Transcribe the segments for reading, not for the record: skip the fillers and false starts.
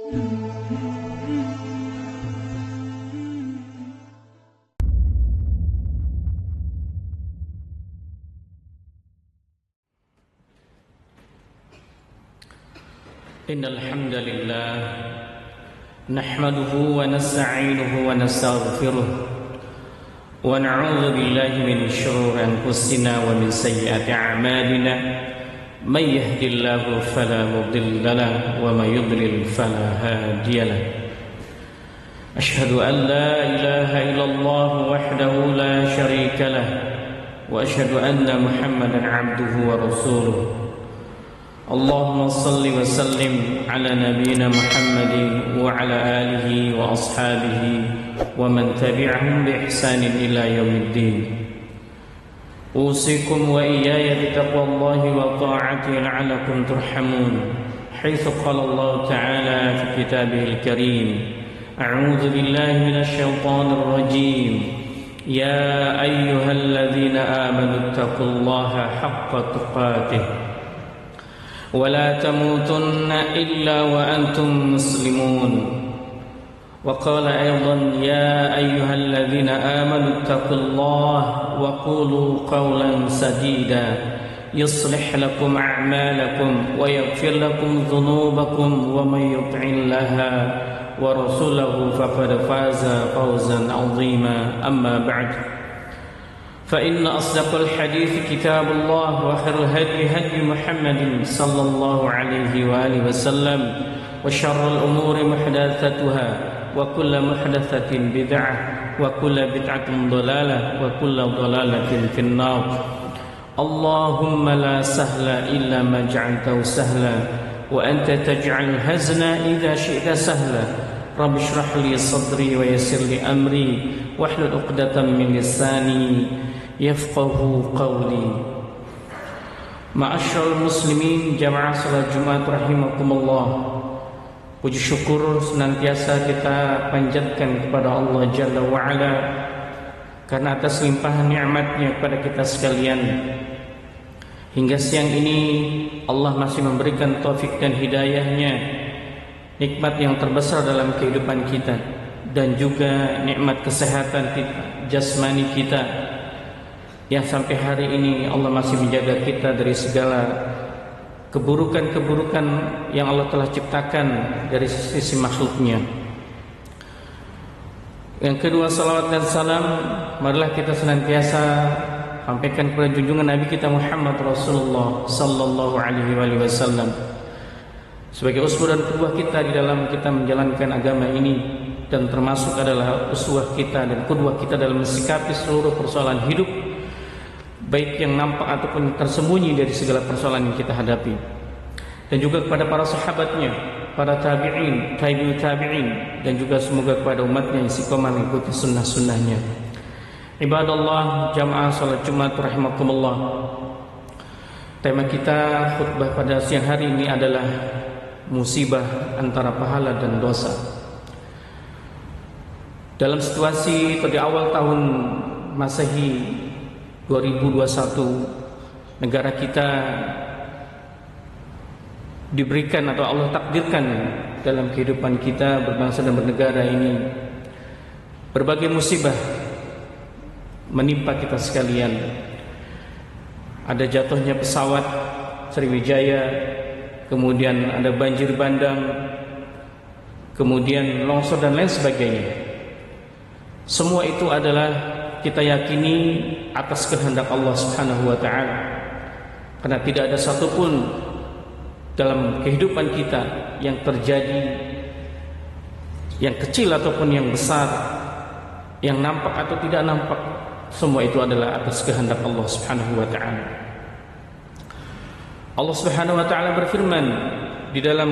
Innal hamdalillah nahmaduhu wa nasta'inuhu wa nastaghfiruh wa na'udzu billahi min shururi anfusina wa min sayyiati a'malina may yahdihillahu fala mudilla lahu wa may yudlil fala hadiya lahu ashhadu an la ilaha illallah wahdahu la syarika lahu wa ashhadu anna muhammadan 'abduhu wa rasuluh Allahumma salli wa sallim ala nabiyyina Muhammadin wa ala alihi wa ashabihi wa man tabi'ahum bi ihsanin ila yaumiddin. Usikum wa iyaya bi taqwallahi wa ta'atihi la'allakum turhamun. Haitsu qala Allah ta'ala fi kitabihil karim. A'udzu billahi minasy syaithanir rajim. Ya ayyuhalladzina amanu taqullaha haqqa tuqatih. ولا تموتن إلا وأنتم مسلمون وقال أيضا يا أيها الذين آمنوا اتقوا الله وقولوا قولا سديدا يصلح لكم أعمالكم ويغفر لكم ذنوبكم ومن يطع الله ورسوله فقد فاز فوزا عظيما أما بعد فإن أصدق الحديث كتاب الله وخير الهدي هدي محمد صلى الله عليه وآله وسلم وشر الأمور محدثاتها وكل محدثة بدعة وكل بدعة ضلالة وكل ضلالة في النار اللهم لا سهل إلا ما جعلته سهلا وأنت تجعل الحزن إذا شئت سهلا رب اشرح لي صدري ويسر لي أمري واحلل عقدة من لساني yafqahu qawli. Ma'asyiral muslimin jamaah salat Jumat rahimakumullah. Puji syukur senantiasa kita panjatkan kepada Allah Jalla wa Ala karena atas limpahan nikmatnya kepada kita sekalian. Hingga siang ini Allah masih memberikan taufik dan hidayahnya, nikmat yang terbesar dalam kehidupan kita dan juga nikmat kesehatan kita, jasmani kita, yang sampai hari ini Allah masih menjaga kita dari segala keburukan-keburukan yang Allah telah ciptakan dari sisi makhluknya. Yang kedua, salawat dan salam marilah kita senantiasa sampaikan kepada junjungan Nabi kita Muhammad Rasulullah sallallahu alaihi wasallam sebagai uswah dan qudwah kita di dalam kita menjalankan agama ini, dan termasuk adalah uswah kita dan qudwah kita dalam mensikapi seluruh persoalan hidup, baik yang nampak ataupun tersembunyi dari segala persoalan yang kita hadapi. Dan juga kepada para sahabatnya, para tabi'in, tabi'ut tabi'in, dan juga semoga kepada umatnya yang istiqomah mengikuti sunnah-sunnahnya. Ibadallah, jamaah salat Jumat rahimakumullah. Tema kita khutbah pada siang hari ini adalah musibah antara pahala dan dosa. Dalam situasi pada awal tahun Masehi 2021, negara kita diberikan atau Allah takdirkan dalam kehidupan kita berbangsa dan bernegara ini berbagai musibah menimpa kita sekalian. Ada jatuhnya pesawat Sriwijaya, kemudian ada banjir bandang, kemudian longsor dan lain sebagainya. Semua itu adalah kita yakini atas kehendak Allah Subhanahu wa ta'ala, karena tidak ada satupun dalam kehidupan kita yang terjadi, yang kecil ataupun yang besar, yang nampak atau tidak nampak, semua itu adalah atas kehendak Allah Subhanahu wa ta'ala. Allah Subhanahu wa ta'ala berfirman di dalam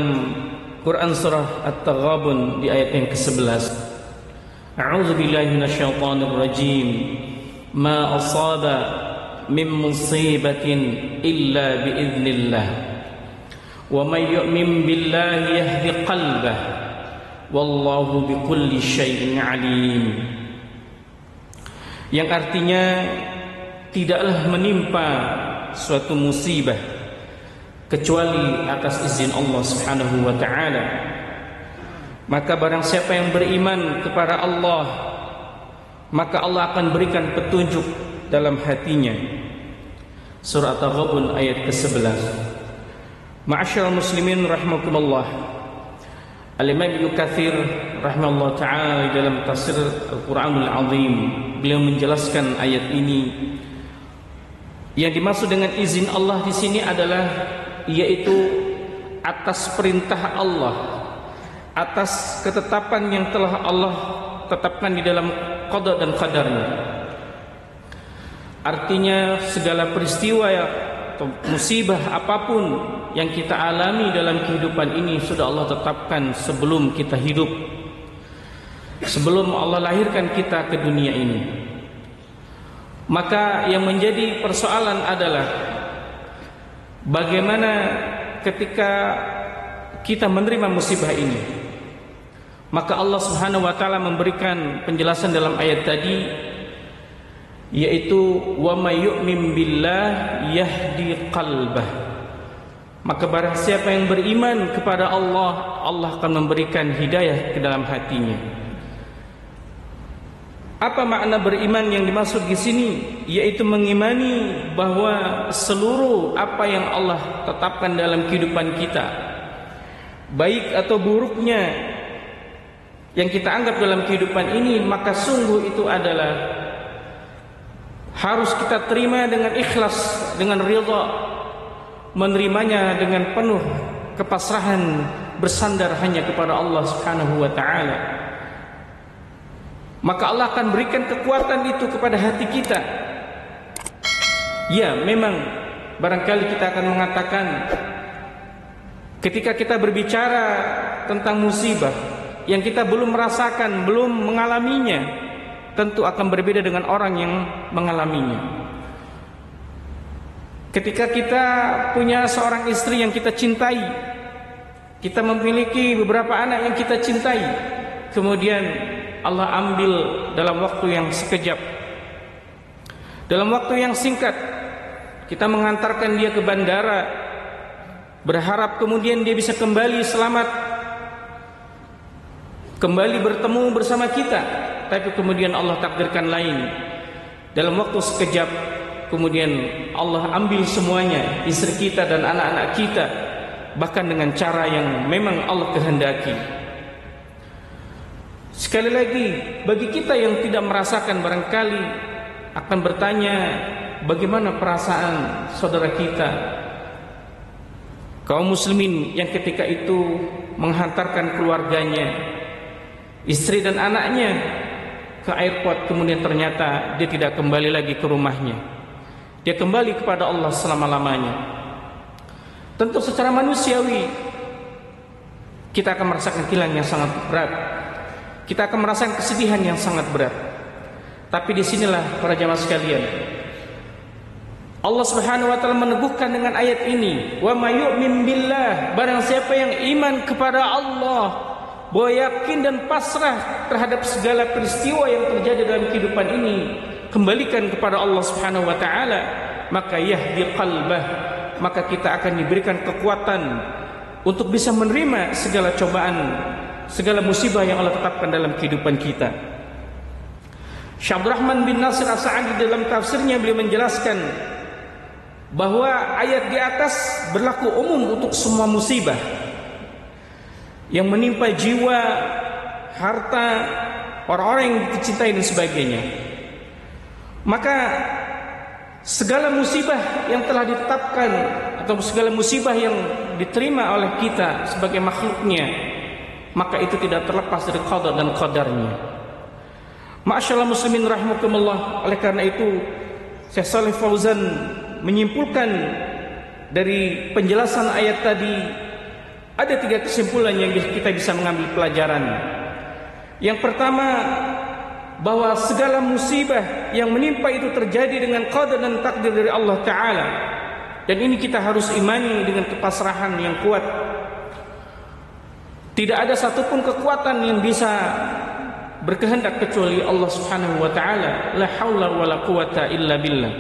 Quran surah At-Taghabun di ayat yang ke-11, A'udzu billahi minasyaitonir rajim. Ma asaba min musibatin illa biiznillah. Wa may yu'min billahi yahdi qalbah. Wallahu bikulli syai'in alim. Yang artinya tidaklah menimpa suatu musibah kecuali atas izin Allah Subhanahu wa ta'ala. Maka barang siapa yang beriman kepada Allah, maka Allah akan berikan petunjuk dalam hatinya. Surah At-Taghabun ayat ke-11. Ma'asyiral muslimin rahimakumullah. Al-Imam Ibnu Katsir rahimahullah ta'ala dalam tafsir Al-Qur'anul Azim, beliau menjelaskan ayat ini. Yang dimaksud dengan izin Allah di sini adalah yaitu atas perintah Allah, atas ketetapan yang telah Allah tetapkan di dalam qada dan qadarnya. Artinya segala peristiwa atau musibah apapun yang kita alami dalam kehidupan ini sudah Allah tetapkan sebelum kita hidup, sebelum Allah lahirkan kita ke dunia ini. Maka yang menjadi persoalan adalah bagaimana ketika kita menerima musibah ini. Maka Allah Subhanahu wa taala memberikan penjelasan dalam ayat tadi, yaitu wa may yu'min billah yahdi qalbah. Maka barang siapa yang beriman kepada Allah, Allah akan memberikan hidayah ke dalam hatinya. Apa makna beriman yang dimaksud di sini? Yaitu mengimani bahwa seluruh apa yang Allah tetapkan dalam kehidupan kita, baik atau buruknya yang kita anggap dalam kehidupan ini, maka sungguh itu adalah harus kita terima dengan ikhlas, dengan ridha, menerimanya dengan penuh kepasrahan, bersandar hanya kepada Allah Subhanahu wa taala. Maka Allah akan berikan kekuatan itu kepada hati kita. Ya, memang barangkali kita akan mengatakan ketika kita berbicara tentang musibah yang kita belum merasakan, belum mengalaminya, tentu akan berbeda dengan orang yang mengalaminya. Ketika kita punya seorang istri yang kita cintai, kita memiliki beberapa anak yang kita cintai, kemudian Allah ambil dalam waktu yang sekejap, dalam waktu yang singkat, kita mengantarkan dia ke bandara, berharap kemudian dia bisa kembali selamat, kembali bertemu bersama kita. Tapi kemudian Allah takdirkan lain. Dalam waktu sekejap kemudian Allah ambil semuanya, istri kita dan anak-anak kita, bahkan dengan cara yang memang Allah kehendaki. Sekali lagi, bagi kita yang tidak merasakan barangkali akan bertanya, bagaimana perasaan saudara kita, kaum muslimin yang ketika itu menghantarkan keluarganya, istri dan anaknya ke airport, kemudian ternyata dia tidak kembali lagi ke rumahnya, dia kembali kepada Allah selama-lamanya. Tentu secara manusiawi kita akan merasakan kehilangan yang sangat berat, kita akan merasakan kesedihan yang sangat berat. Tapi disinilah para jamaah sekalian, Allah Subhanahu wa taala meneguhkan dengan ayat ini, wa may yu'min billah, barang siapa yang iman kepada Allah, bahwa yakin dan pasrah terhadap segala peristiwa yang terjadi dalam kehidupan ini, kembalikan kepada Allah Subhanahu wa taala, maka yahdi qalbah, maka kita akan diberikan kekuatan untuk bisa menerima segala cobaan, segala musibah yang Allah tetapkan dalam kehidupan kita. Syekh Abdul Rahman bin Nasir As-Sa'di dalam tafsirnya beliau menjelaskan bahwa ayat di atas berlaku umum untuk semua musibah yang menimpa jiwa, harta, orang-orang yang dicintai dan sebagainya. Maka segala musibah yang telah ditetapkan atau segala musibah yang diterima oleh kita sebagai makhluknya, maka itu tidak terlepas dari qada dan qadarnya. Ma'asyiral muslimin rahimakumullah. Oleh karena itu Syekh Shalih Fauzan menyimpulkan dari penjelasan ayat tadi, ada 3 kesimpulan yang kita bisa mengambil pelajaran. Yang pertama, bahwa segala musibah yang menimpa itu terjadi dengan qada dan takdir dari Allah Ta'ala, dan ini kita harus imani dengan kepasrahan yang kuat. Tidak ada satupun kekuatan yang bisa berkehendak kecuali Allah Subhanahu wa taala. La haula wala quwata illa billah.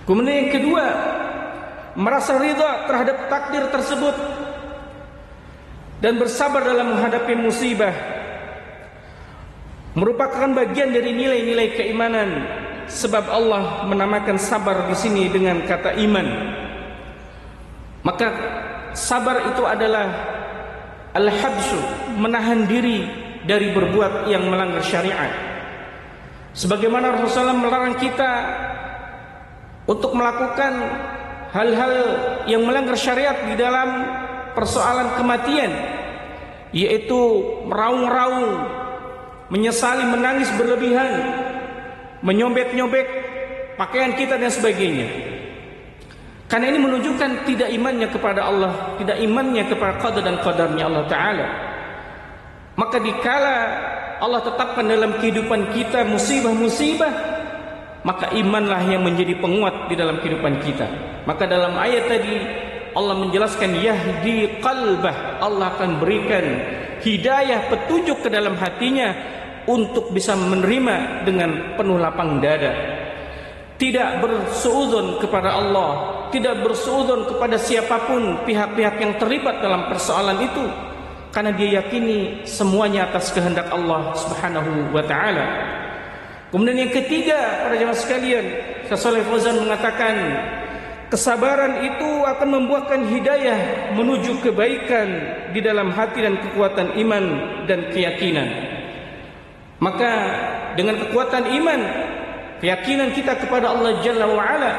Kemudian yang kedua, merasa ridha terhadap takdir tersebut. dan bersabar dalam menghadapi musibah merupakan bagian dari nilai-nilai keimanan, sebab Allah menamakan sabar di sini dengan kata iman. Maka sabar itu adalah al-habsu, menahan diri dari berbuat yang melanggar syariat. Sebagaimana Rasulullah melarang kita untuk melakukan hal-hal yang melanggar syariat di dalam persoalan kematian, yaitu meraung-raung, menyesali, menangis berlebihan, menyobek-nyobek pakaian kita dan sebagainya. Karena ini menunjukkan tidak imannya kepada Allah, tidak imannya kepada qada dan qadarnya Allah Ta'ala. Maka dikala Allah tetapkan dalam kehidupan kita musibah-musibah, maka imanlah yang menjadi penguat di dalam kehidupan kita. Maka dalam ayat tadi Allah menjelaskan yahdi qalbah, Allah akan berikan hidayah, petunjuk ke dalam hatinya untuk bisa menerima dengan penuh lapang dada, tidak bersuudzon kepada Allah, tidak bersuudzon kepada siapapun pihak-pihak yang terlibat dalam persoalan itu, karena dia yakini semuanya atas kehendak Allah Subhanahu wa taala. Kemudian yang ketiga, para jemaah sekalian, Syekh Shalih Fauzan mengatakan kesabaran itu akan membuahkan hidayah menuju kebaikan di dalam hati dan kekuatan iman dan keyakinan. Maka dengan kekuatan iman, keyakinan kita kepada Allah Jalla wa'ala,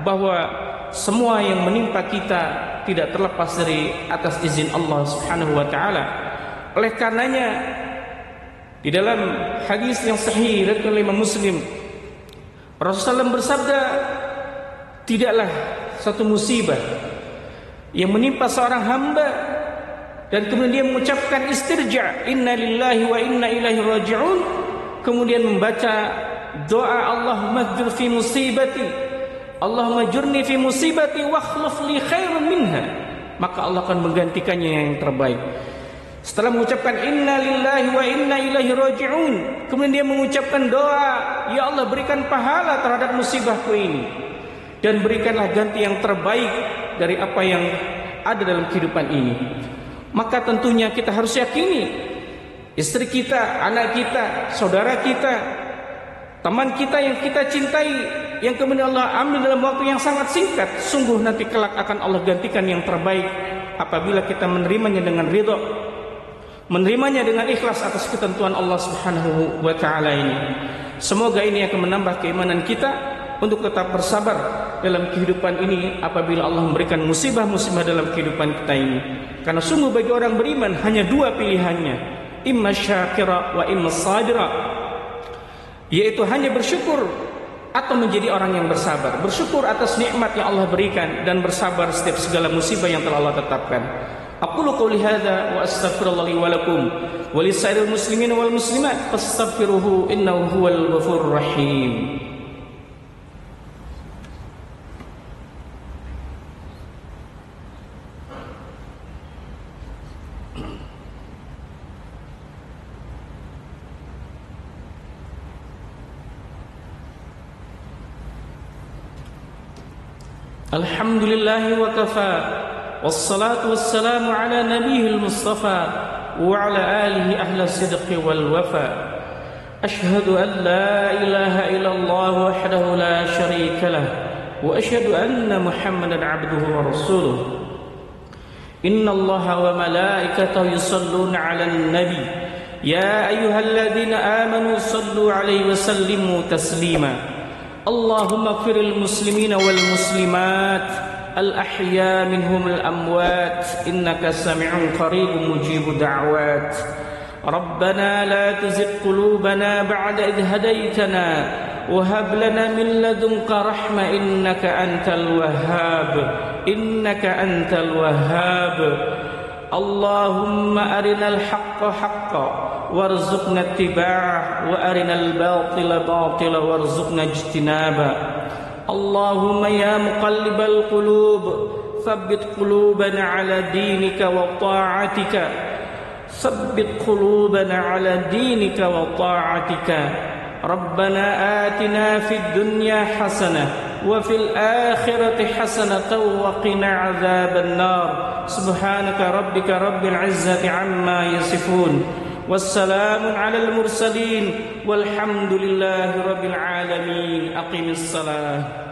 bahwa semua yang menimpa kita tidak terlepas dari atas izin Allah Subhanahu wa ta'ala. Oleh karenanya di dalam hadis yang sahih riwayat oleh Imam Muslim, Rasulullah bersabda, tidaklah satu musibah yang menimpa seorang hamba dan kemudian dia mengucapkan istirja, inna lillahi wa inna ilaihi raji'un, kemudian membaca doa Allahumma ajur fi musibati, Allahumma ajurni fi musibati wa akhlif li khairan minha, maka Allah akan menggantikannya yang terbaik. Setelah mengucapkan inna lillahi wa inna ilaihi raji'un, kemudian dia mengucapkan doa, ya Allah berikan pahala terhadap musibahku ini dan berikanlah ganti yang terbaik dari apa yang ada dalam kehidupan ini. Maka tentunya kita harus yakini istri kita, anak kita, saudara kita, teman kita yang kita cintai, yang kemudian Allah ambil dalam waktu yang sangat singkat, sungguh nanti kelak akan Allah gantikan yang terbaik apabila kita menerimanya dengan ridha, menerimanya dengan ikhlas atas ketentuan Allah Subhanahu wa ta'ala ini. Semoga ini akan menambah keimanan kita untuk tetap bersabar dalam kehidupan ini apabila Allah memberikan musibah-musibah dalam kehidupan kita ini. Karena sungguh bagi orang beriman hanya dua pilihannya, imma syakira wa imma sabira, yaitu hanya bersyukur atau menjadi orang yang bersabar. Bersyukur atas nikmat yang Allah berikan dan bersabar setiap segala musibah yang telah Allah tetapkan. Aqulu qouli hadza wa astaghfirullah li wa lakum wa lisairil muslimin wal muslimat fastaghfiruhu innahu huwal ghafurur rahim. Alhamdulillah wa kafa, wassalatu wassalamu ala nabiyil mustafa wa ala alihi ahla sidqi wal wafa. Ashhadu an la ilaha illallah wahdahu la sharika lah, wa ashhadu anna Muhammadan abduhu wa rasuluh. Inna Allaha wa malaikatahu yusalluna ala nabi, ya ayyuhalladzina amanu sallu alaihi wa sallimu taslima. Allahumma ighfiril muslimina wal muslimat al-ahya minhum al-amwat innaka sami'un qaribun mujibud da'wat. Rabbana la tuzigh qulubana ba'da idh hadaytana wa hab lana min ladunka rahmah innaka antal wahhab. Allahumma arinal haqqa haqqan warzuqna ittiba'ah wa arinal batila batila warzuqna ijtinaba. Allahumma ya muqallibal qulub thabbit qulubana ala dinika wa ta'atika, thabbit qulubana ala dinika wa ta'atika. Rabbana atina fid dunya hasanah وفي الآخرة حسنة وقنا عذاب النار سبحانك ربك رب العزة عما يصفون والسلام على المرسلين والحمد لله رب العالمين أقم الصلاة